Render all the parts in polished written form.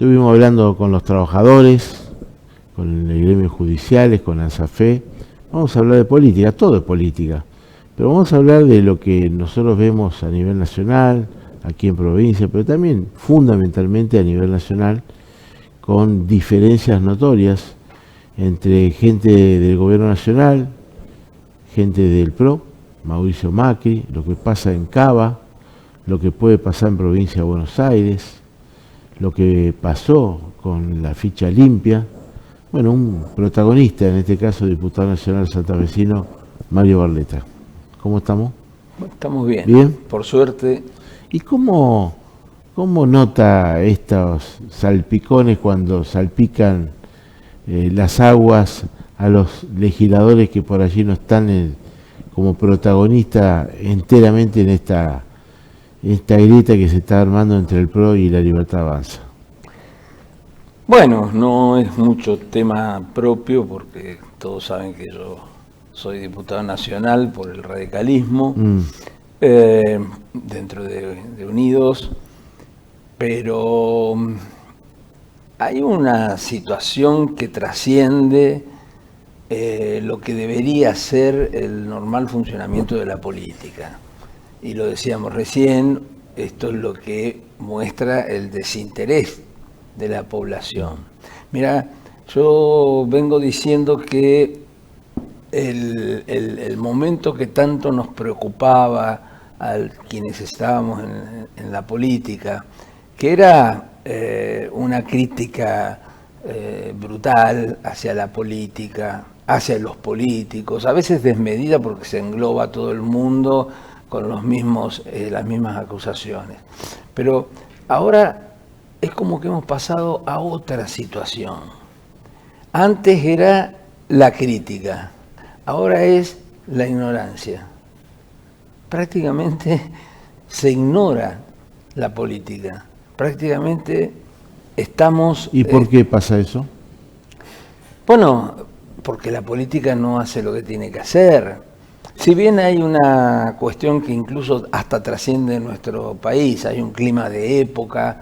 Estuvimos hablando con los trabajadores, con el gremio judiciales, con ANSAFE. Vamos a hablar de política, todo es política. Pero vamos a hablar de lo que nosotros vemos a nivel nacional, aquí en provincia, pero también fundamentalmente a nivel nacional, con diferencias notorias entre gente del gobierno nacional, gente del PRO, Mauricio Macri, lo que pasa en Cava, lo que puede pasar en provincia de Buenos Aires, lo que pasó con la ficha limpia. Bueno, un protagonista, en este caso diputado nacional santafesino, Mario Barletta. ¿Cómo estamos? Estamos bien. ¿Bien? Por suerte. ¿Y cómo nota estos salpicones cuando salpican las aguas a los legisladores que por allí no están como protagonistas enteramente en esta grieta que se está armando entre el PRO y la Libertad Avanza? Bueno, no es mucho tema propio porque todos saben que yo soy diputado nacional por el radicalismo dentro de Unidos, pero hay una situación que trasciende lo que debería ser el normal funcionamiento de la política. Y lo decíamos recién, esto es lo que muestra el desinterés de la población. Mira, yo vengo diciendo que el momento que tanto nos preocupaba a quienes estábamos en la política, que era una crítica brutal hacia la política, hacia los políticos, a veces desmedida porque se engloba a todo el mundo con las mismas acusaciones. Pero ahora es como que hemos pasado a otra situación. Antes era la crítica, ahora es la ignorancia. Prácticamente se ignora la política. Prácticamente estamos... ¿Y por qué pasa eso? Bueno, porque la política no hace lo que tiene que hacer. Si bien hay una cuestión que incluso hasta trasciende nuestro país, hay un clima de época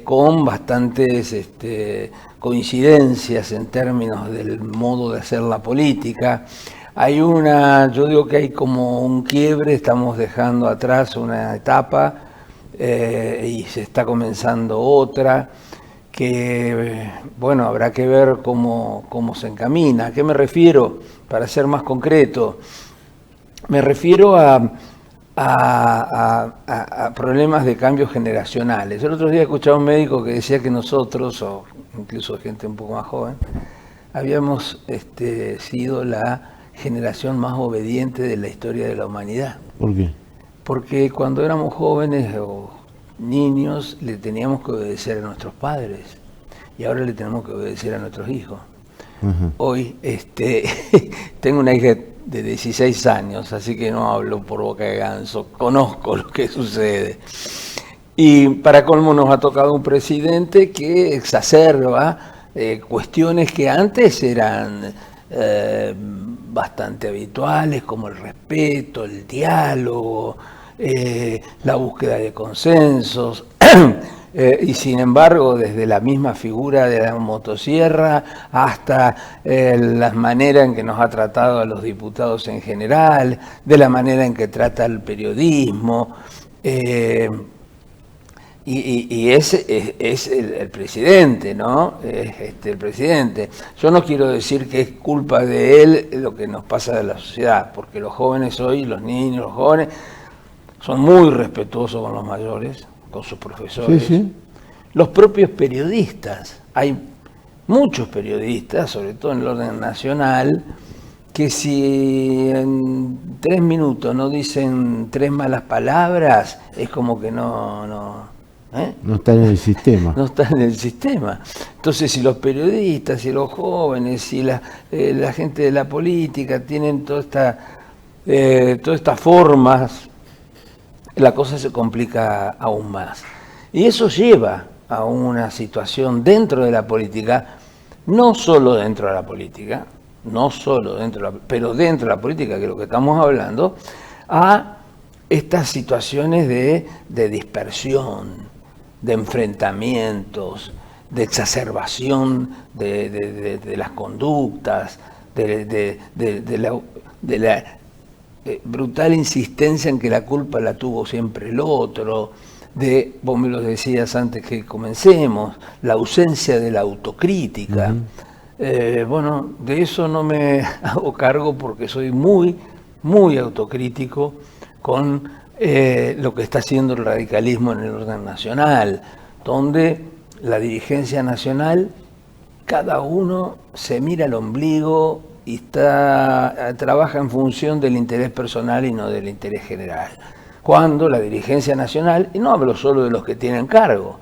con bastantes coincidencias en términos del modo de hacer la política. Yo digo que hay como un quiebre, estamos dejando atrás una etapa y se está comenzando otra, que bueno, habrá que ver cómo se encamina. ¿A qué me refiero? Para ser más concreto, me refiero a problemas de cambios generacionales. El otro día escuchaba a un médico que decía que nosotros, o incluso gente un poco más joven, habíamos sido la generación más obediente de la historia de la humanidad. ¿Por qué? Porque cuando éramos jóvenes o niños le teníamos que obedecer a nuestros padres y ahora le tenemos que obedecer a nuestros hijos. Hoy tengo una hija de 16 años, así que no hablo por boca de ganso, conozco lo que sucede. Y para colmo nos ha tocado un presidente que exacerba cuestiones que antes eran bastante habituales, como el respeto, el diálogo, la búsqueda de consensos. Y sin embargo, desde la misma figura de la motosierra hasta las maneras en que nos ha tratado a los diputados en general, de la manera en que trata el periodismo, y es el presidente, ¿no? El presidente. Yo no quiero decir que es culpa de él lo que nos pasa de la sociedad, porque los jóvenes hoy, los niños, los jóvenes, son muy respetuosos con los mayores, con sus profesores. Sí, sí. Los propios periodistas, hay muchos periodistas, sobre todo en el orden nacional, que si en 3 minutos no dicen 3 malas palabras, es como que no está en el sistema. No está en el sistema. Entonces, si los periodistas y los jóvenes y la gente de la política tienen todas estas formas, la cosa se complica aún más. Y eso lleva a una situación dentro de la política, no solo dentro de la política, pero dentro de la política, que es lo que estamos hablando, a estas situaciones de dispersión, de enfrentamientos, de exacerbación de las conductas, de la brutal insistencia en que la culpa la tuvo siempre el otro, vos me lo decías antes que comencemos, la ausencia de la autocrítica. Bueno, de eso no me hago cargo porque soy muy, muy autocrítico con lo que está haciendo el radicalismo en el orden nacional, donde la dirigencia nacional, cada uno se mira al ombligo y trabaja en función del interés personal y no del interés general. Cuando la dirigencia nacional, y no hablo solo de los que tienen cargo,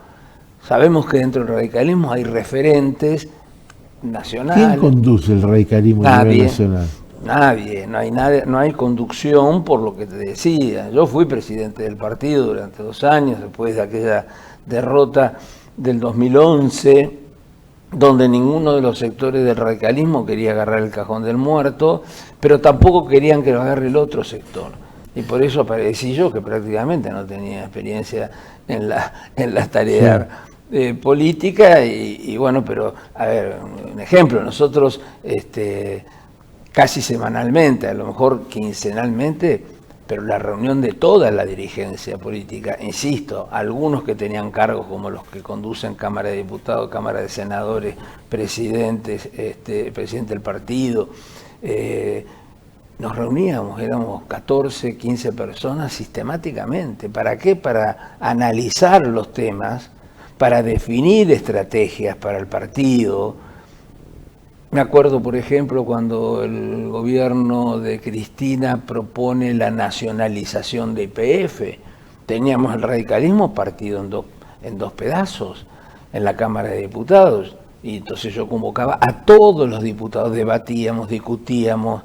sabemos que dentro del radicalismo hay referentes nacionales. ¿Quién conduce el radicalismo a nivel nacional? Nadie, no hay conducción, por lo que te decía. Yo fui presidente del partido durante 2 años, después de aquella derrota del 2011, donde ninguno de los sectores del radicalismo quería agarrar el cajón del muerto, pero tampoco querían que lo agarre el otro sector. Y por eso aparecí yo, que prácticamente no tenía experiencia en la tarea política, y bueno, pero a ver, un ejemplo, nosotros casi semanalmente, a lo mejor quincenalmente, pero la reunión de toda la dirigencia política, insisto, algunos que tenían cargos como los que conducen Cámara de Diputados, Cámara de Senadores, presidentes, presidente del partido, nos reuníamos, éramos 14, 15 personas sistemáticamente. ¿Para qué? Para analizar los temas, para definir estrategias para el partido. Me acuerdo, por ejemplo, cuando el gobierno de Cristina propone la nacionalización de YPF. Teníamos el radicalismo partido en dos pedazos en la Cámara de Diputados. Y entonces yo convocaba a todos los diputados, debatíamos, discutíamos.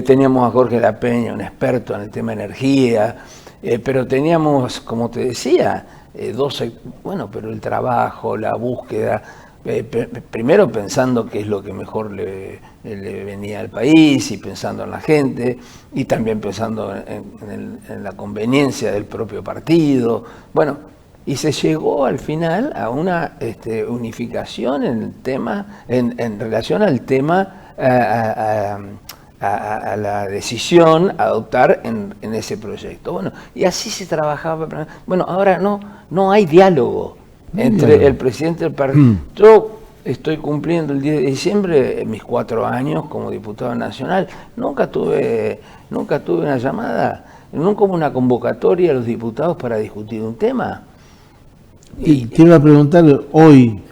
Teníamos a Jorge La Peña, un experto en el tema de energía, pero teníamos, como te decía, pero el trabajo, la búsqueda, primero pensando qué es lo que mejor le venía al país y pensando en la gente, y también pensando en la conveniencia del propio partido. Bueno, y se llegó al final a una unificación en el tema, en relación al tema, a la decisión a adoptar en ese proyecto. Bueno, y así se trabajaba. Bueno, ahora no hay diálogo entre el presidente del partido. Yo estoy cumpliendo el 10 de diciembre mis 4 años como diputado nacional. Nunca tuve una llamada, nunca hubo una convocatoria a los diputados para discutir un tema. Y te iba a preguntar, hoy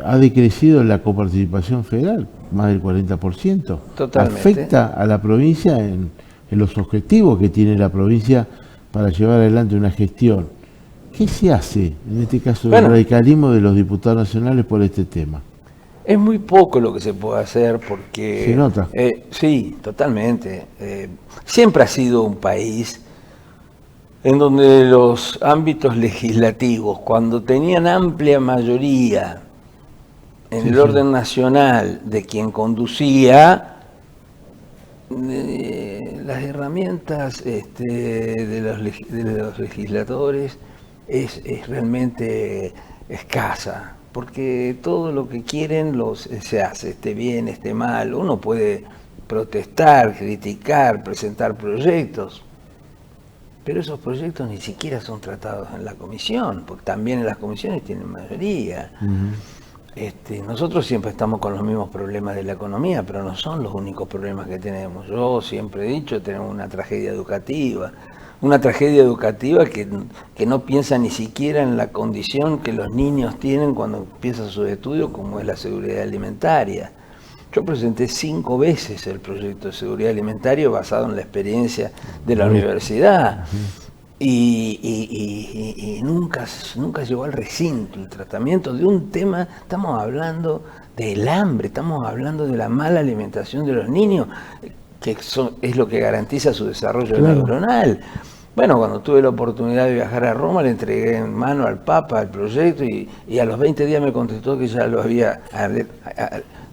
ha decrecido la coparticipación federal, más del 40%. Totalmente. ¿Afecta a la provincia en los objetivos que tiene la provincia para llevar adelante una gestión? ¿Qué se hace, en este caso, del radicalismo de los diputados nacionales por este tema? Es muy poco lo que se puede hacer porque... ¿Se nota? Sí, totalmente. Siempre ha sido un país en donde los ámbitos legislativos, cuando tenían amplia mayoría en el orden nacional de quien conducía, las herramientas de los legisladores es realmente escasa, porque todo lo que quieren se hace, esté bien, esté mal. Uno puede protestar, criticar, presentar proyectos, pero esos proyectos ni siquiera son tratados en la comisión, porque también en las comisiones tienen mayoría. Nosotros siempre estamos con los mismos problemas de la economía, pero no son los únicos problemas que tenemos. Yo siempre he dicho, tenemos una tragedia educativa que no piensa ni siquiera en la condición que los niños tienen cuando empiezan sus estudios, como es la seguridad alimentaria. Yo presenté 5 veces el proyecto de seguridad alimentaria basado en la experiencia de la universidad. Y nunca llegó al recinto el tratamiento de un tema. Estamos hablando del hambre, estamos hablando de la mala alimentación de los niños, que es lo que garantiza su desarrollo neuronal. Bueno, cuando tuve la oportunidad de viajar a Roma, le entregué en mano al Papa el proyecto, y a los 20 días me contestó que ya lo había,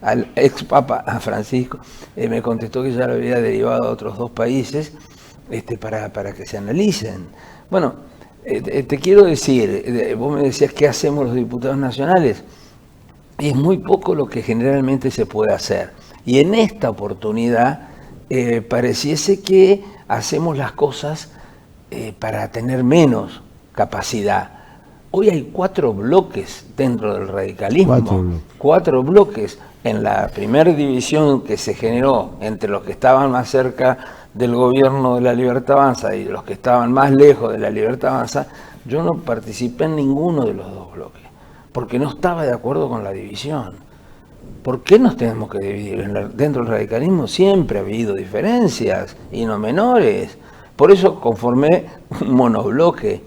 al ex Papa, a Francisco, me contestó que ya lo había derivado a otros 2 países, para que se analicen. Bueno, Te quiero decir, vos me decías qué hacemos los diputados nacionales. Es muy poco lo que generalmente se puede hacer. Y en esta oportunidad pareciese que hacemos las cosas para tener menos capacidad. Hoy hay 4 bloques dentro del radicalismo. 4 bloques. En la primera división que se generó entre los que estaban más cerca del gobierno de la Libertad Avanza y los que estaban más lejos de la Libertad Avanza, yo no participé en ninguno de los 2 bloques, porque no estaba de acuerdo con la división. ¿Por qué nos tenemos que dividir? Dentro del radicalismo siempre ha habido diferencias, y no menores. Por eso conformé un monobloque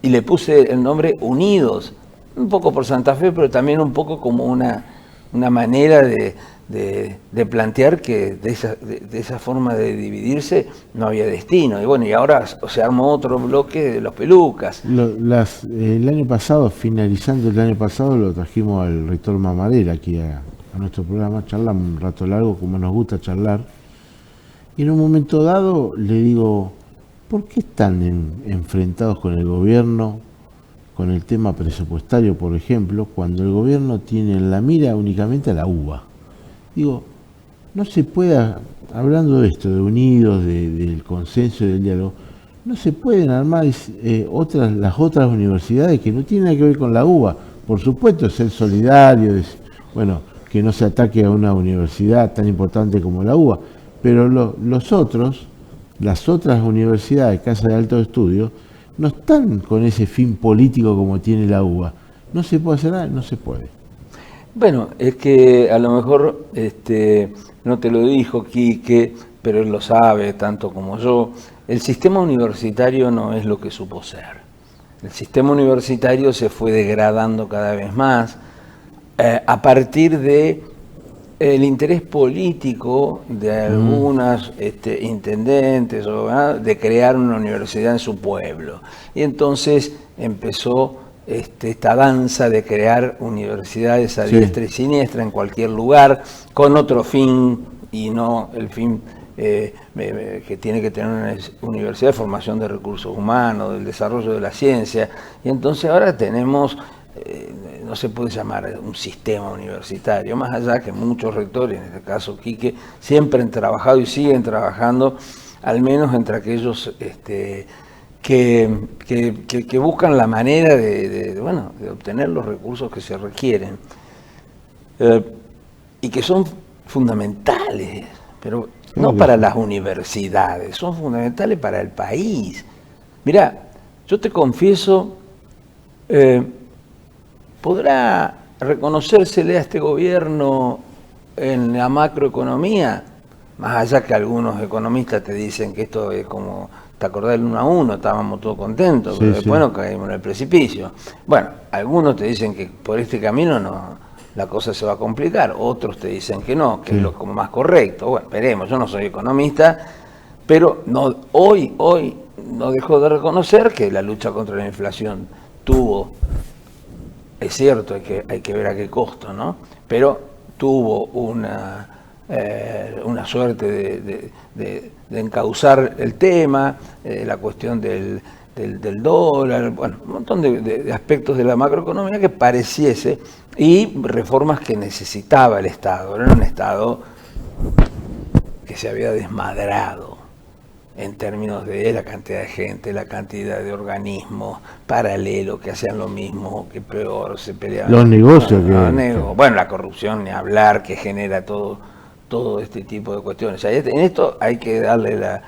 y le puse el nombre Unidos, un poco por Santa Fe, pero también un poco como una manera de plantear que de esa forma de dividirse no había destino. Y bueno, y ahora se armó otro bloque de los pelucas. El año pasado, finalizando el año pasado, lo trajimos al rector Mamadera aquí a nuestro programa, charlamos un rato largo, como nos gusta charlar, y en un momento dado le digo, ¿por qué están enfrentados con el gobierno, con el tema presupuestario, por ejemplo, cuando el gobierno tiene en la mira únicamente a la UBA? Digo, no se puede, hablando de esto, de unidos, del consenso y del diálogo, no se pueden armar las otras universidades que no tienen nada que ver con la UBA. Por supuesto, ser solidario, bueno, que no se ataque a una universidad tan importante como la UBA, pero las otras universidades, casas de alto estudio, no están con ese fin político como tiene la UBA. ¿No se puede hacer nada? No se puede. Bueno, es que a lo mejor no te lo dijo Quique, pero él lo sabe tanto como yo. El sistema universitario no es lo que supo ser. El sistema universitario se fue degradando cada vez más a partir de el interés político de algunas intendentes de crear una universidad en su pueblo. Y entonces empezó esta danza de crear universidades a diestra y siniestra en cualquier lugar, con otro fin y no el fin que tiene que tener una universidad de formación de recursos humanos, del desarrollo de la ciencia. Y entonces ahora tenemos, no se puede llamar un sistema universitario, más allá que muchos rectores, en este caso Quique, siempre han trabajado y siguen trabajando, al menos entre aquellos que buscan la manera de obtener los recursos que se requieren y que son fundamentales, pero no para las universidades, son fundamentales para el país. Mirá, yo te confieso, ¿podrá reconocérsele a este gobierno en la macroeconomía? Más allá que algunos economistas te dicen que esto es como, ¿te acordás del 1 a 1? Estábamos todos contentos, pero después nos caímos en el precipicio. Bueno, algunos te dicen que por este camino la cosa se va a complicar, otros te dicen que no, que es lo como más correcto. Bueno, veremos, yo no soy economista, pero hoy no dejo de reconocer que la lucha contra la inflación tuvo, es cierto, hay que ver a qué costo, ¿no? Pero tuvo una suerte de encauzar el tema, la cuestión del dólar, bueno, un montón de aspectos de la macroeconomía que pareciese, y reformas que necesitaba el Estado. Era un Estado que se había desmadrado en términos de la cantidad de gente, la cantidad de organismos paralelos que hacían lo mismo, que peor, se peleaban. Los negocios bueno, la corrupción, ni hablar, que genera todo este tipo de cuestiones. O sea, en esto hay que darle la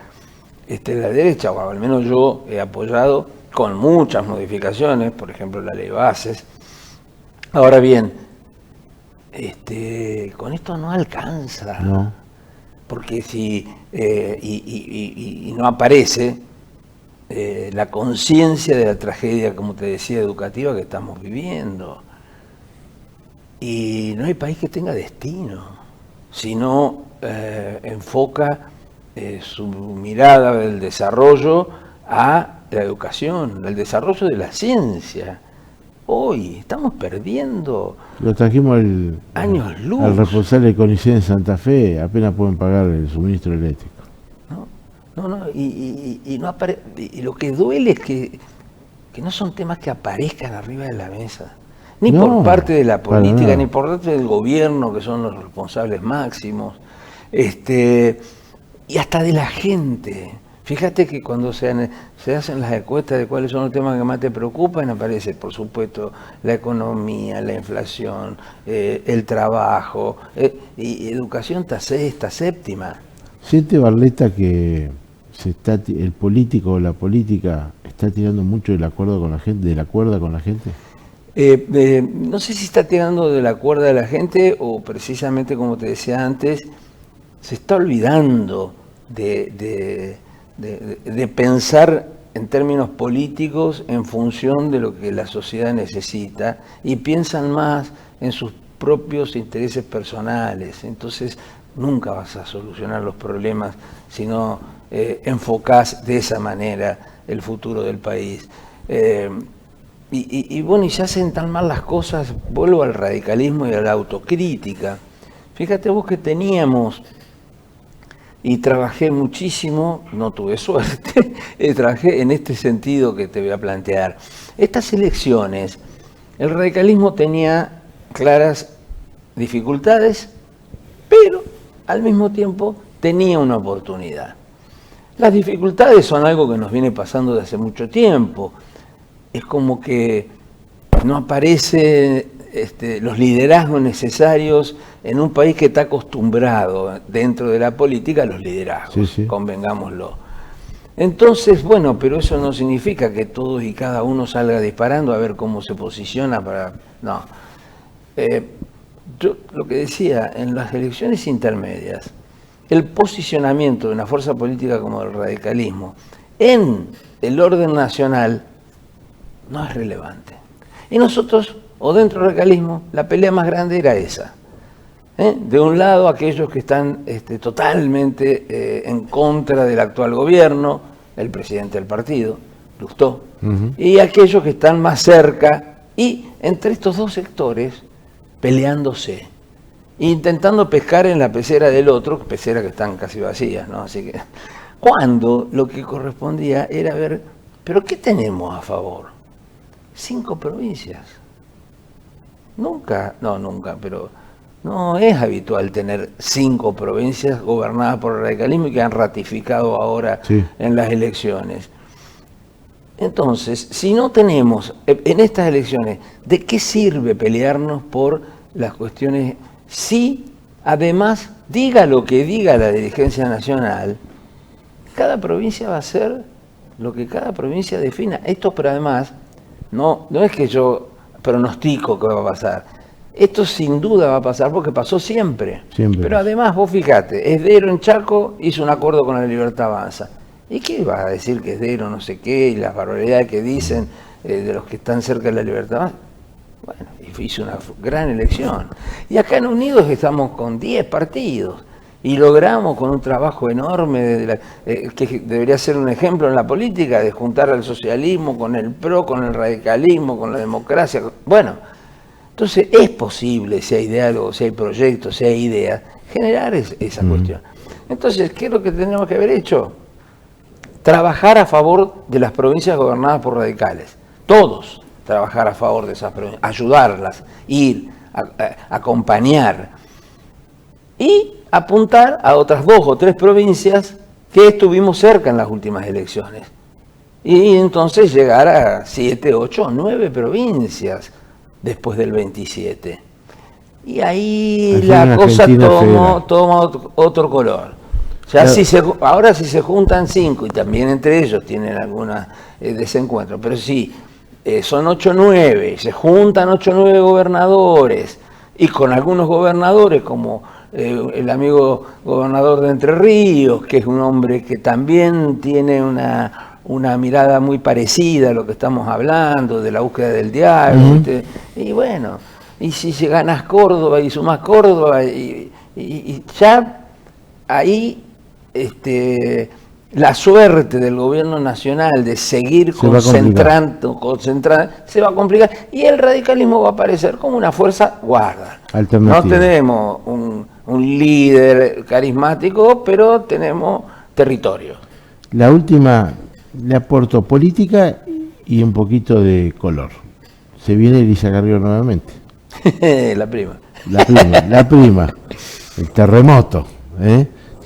derecha, o al menos yo he apoyado con muchas modificaciones, por ejemplo la ley de bases. Ahora bien, con esto no alcanza. No. Porque si y no aparece la conciencia de la tragedia, como te decía, educativa que estamos viviendo. Y no hay país que tenga destino, si no enfoca su mirada del desarrollo a la educación, el desarrollo de la ciencia. Hoy estamos perdiendo. Lo trajimos años luz. Al responsable de CONICET en Santa Fe, apenas pueden pagar el suministro eléctrico. Y lo que duele es que que no son temas que aparezcan arriba de la mesa, ni No, por parte de la para política, nada. ni por parte del gobierno, que son los responsables máximos, y hasta de la gente. Fíjate que cuando se hacen las encuestas de cuáles son los temas que más te preocupan, aparece, por supuesto, la economía, la inflación, el trabajo, y educación está sexta, séptima. ¿Siente Barletta que el político o la política está tirando mucho de la cuerda con la gente, No sé si está tirando de la cuerda a la gente o precisamente, como te decía antes, se está olvidando de pensar en términos políticos en función de lo que la sociedad necesita y piensan más en sus propios intereses personales. Entonces nunca vas a solucionar los problemas si no enfocás de esa manera el futuro del país. Y bueno, y se hacen tan mal las cosas, vuelvo al radicalismo y a la autocrítica. Fíjate vos que teníamos, y trabajé muchísimo, no tuve suerte, trabajé en este sentido que te voy a plantear. Estas elecciones, el radicalismo tenía claras dificultades, pero al mismo tiempo tenía una oportunidad. Las dificultades son algo que nos viene pasando desde hace mucho tiempo. Es como que no aparecen los liderazgos necesarios en un país que está acostumbrado dentro de la política a los liderazgos, Sí, sí. Convengámoslo. Entonces, bueno, pero eso no significa que todos y cada uno salga disparando a ver cómo se posiciona para... No. Yo lo que decía, en las elecciones intermedias, el posicionamiento de una fuerza política como el radicalismo en el orden nacional no es relevante. Y nosotros, o dentro del radicalismo, la pelea más grande era esa. De un lado, aquellos que están totalmente en contra del actual gobierno, el presidente del partido, Lustó, y aquellos que están más cerca, y entre estos dos sectores, peleándose, intentando pescar en la pecera del otro, peceras que están casi vacías, ¿no? Así que, cuando lo que correspondía era ver, ¿pero qué tenemos a favor? 5 provincias. Nunca, pero no es habitual tener 5 provincias gobernadas por el radicalismo y que han ratificado ahora en las elecciones. Entonces, si no tenemos en estas elecciones, ¿de qué sirve pelearnos por las cuestiones? Si además, diga lo que diga la dirigencia nacional, cada provincia va a hacer lo que cada provincia defina. Esto, pero además, no es que yo pronostico que va a pasar. Esto sin duda va a pasar porque pasó siempre. Pero además, vos fijate, Esdero en Chaco hizo un acuerdo con la Libertad Avanza. ¿Y qué va a decir que Esdero no sé qué y las barbaridades que dicen de los que están cerca de la Libertad Avanza? Bueno, hizo una gran elección. Y acá en Unidos estamos con 10 partidos. Y logramos con un trabajo enorme, que debería ser un ejemplo en la política, de juntar al socialismo con el PRO, con el radicalismo, con la democracia. Bueno, entonces es posible, si hay diálogo, si hay proyectos, si hay ideas, generar esa cuestión. Entonces, ¿qué es lo que tenemos que haber hecho? Trabajar a favor de las provincias gobernadas por radicales. Todos trabajar a favor de esas provincias, ayudarlas, ir, acompañar. Y apuntar a otras 2 o 3 provincias que estuvimos cerca en las últimas elecciones. Y entonces llegar a 7, 8, 9 provincias después del 27. Y ahí la cosa toma otro color. Ya ahora si se juntan 5 y también entre ellos tienen algunos desencuentros, pero si son 8 o 9, se juntan 8 o 9 gobernadores y con algunos gobernadores como el amigo gobernador de Entre Ríos, que es un hombre que también tiene una mirada muy parecida a lo que estamos hablando, de la búsqueda del diálogo. Y bueno, y si ganas Córdoba y sumás Córdoba, y ya ahí la suerte del gobierno nacional de seguir concentrando, se va a complicar, y el radicalismo va a aparecer como una fuerza guarda. No tenemos un líder carismático, pero tenemos territorio. La última, le aporto política y un poquito de color. Se viene Elisa Carrió nuevamente. La prima. La prima. El terremoto.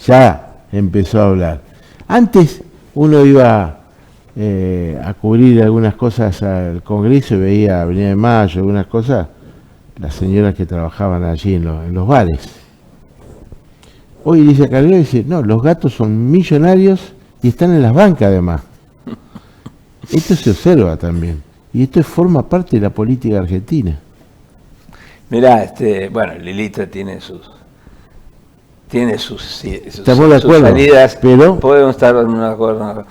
Ya empezó a hablar. Antes uno iba a cubrir algunas cosas al Congreso y veía Avenida de Mayo, algunas cosas, las señoras que trabajaban allí en los bares. Hoy Elisa Carrió dice, no, los gatos son millonarios y están en las bancas además. Esto se observa también. Y esto forma parte de la política argentina. Mirá, bueno, Lilita tiene sus Estamos de acuerdo, salidas, pero podemos estar de acuerdo.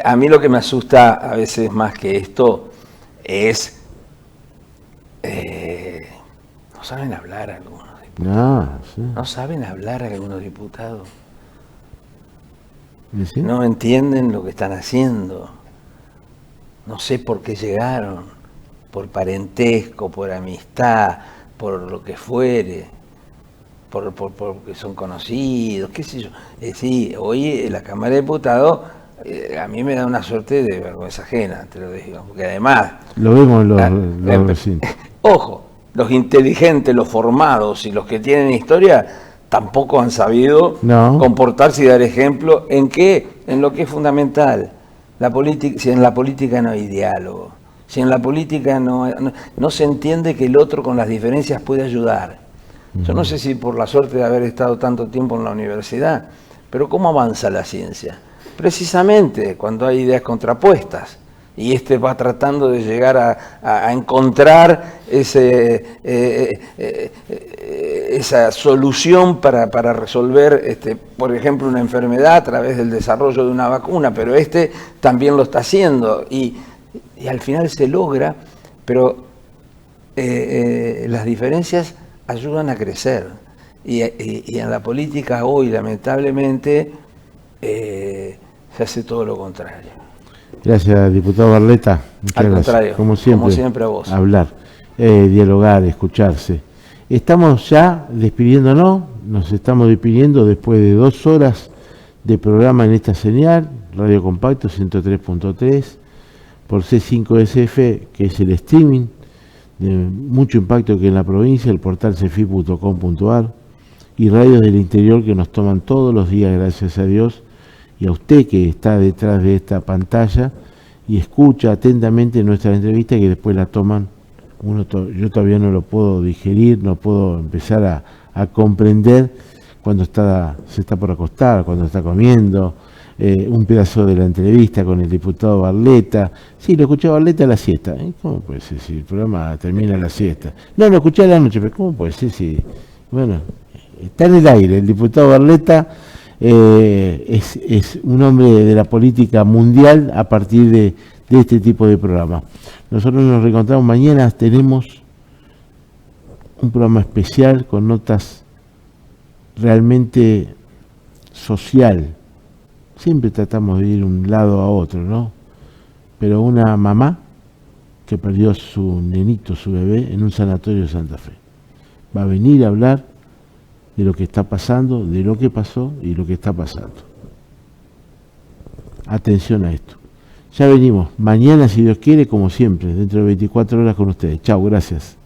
A mí lo que me asusta a veces más que esto es no saben hablar algunos diputados. sí. No saben hablar algunos diputados. ¿Sí? No entienden lo que están haciendo. No sé por qué llegaron, por parentesco, por amistad, por lo que fuere, porque son conocidos, qué sé yo. Sí, hoy la Cámara de Diputados a mí me da una suerte de vergüenza ajena, te lo digo, porque además... Lo vemos en los recintos. Ojo, los inteligentes, los formados y los que tienen historia tampoco han sabido comportarse y dar ejemplo en lo que es fundamental. Si en la política no hay diálogo, si en la política no se entiende que el otro con las diferencias puede ayudar. Yo no sé si por la suerte de haber estado tanto tiempo en la universidad, pero ¿cómo avanza la ciencia? Precisamente cuando hay ideas contrapuestas y va tratando de llegar a encontrar esa solución para resolver, por ejemplo, una enfermedad a través del desarrollo de una vacuna, pero también lo está haciendo y al final se logra, pero las diferencias ayudan a crecer y en la política hoy lamentablemente se hace todo lo contrario. Gracias, diputado Barleta. Al contrario, como siempre a vos. Hablar, dialogar, escucharse. Estamos ya despidiéndonos, nos estamos despidiendo después de 2 horas de programa en esta señal, Radio Compacto 103.3, por C5SF, que es el streaming de mucho impacto que en la provincia, el portal cefi.com.ar, y radios del interior que nos toman todos los días, gracias a Dios, y a usted que está detrás de esta pantalla y escucha atentamente nuestra entrevista que después la toman. Yo todavía no lo puedo digerir, no puedo empezar a comprender cuando se está por acostar, cuando está comiendo, un pedazo de la entrevista con el diputado Barleta. Sí, lo escuché a Barleta a la siesta. ¿Cómo puede ser si el programa termina a la siesta? No, lo escuché a la noche, pero ¿cómo puede ser si...? Bueno, está en el aire. El diputado Barleta es un hombre de la política mundial a partir de este tipo de programas. Nosotros nos reencontramos mañana, tenemos un programa especial con notas realmente social. Siempre tratamos de ir de un lado a otro, ¿no? Pero una mamá que perdió su nenito, su bebé, en un sanatorio de Santa Fe. Va a venir a hablar de lo que está pasando, de lo que pasó y lo que está pasando. Atención a esto. Ya venimos. Mañana, si Dios quiere, como siempre, dentro de 24 horas con ustedes. Chau, gracias.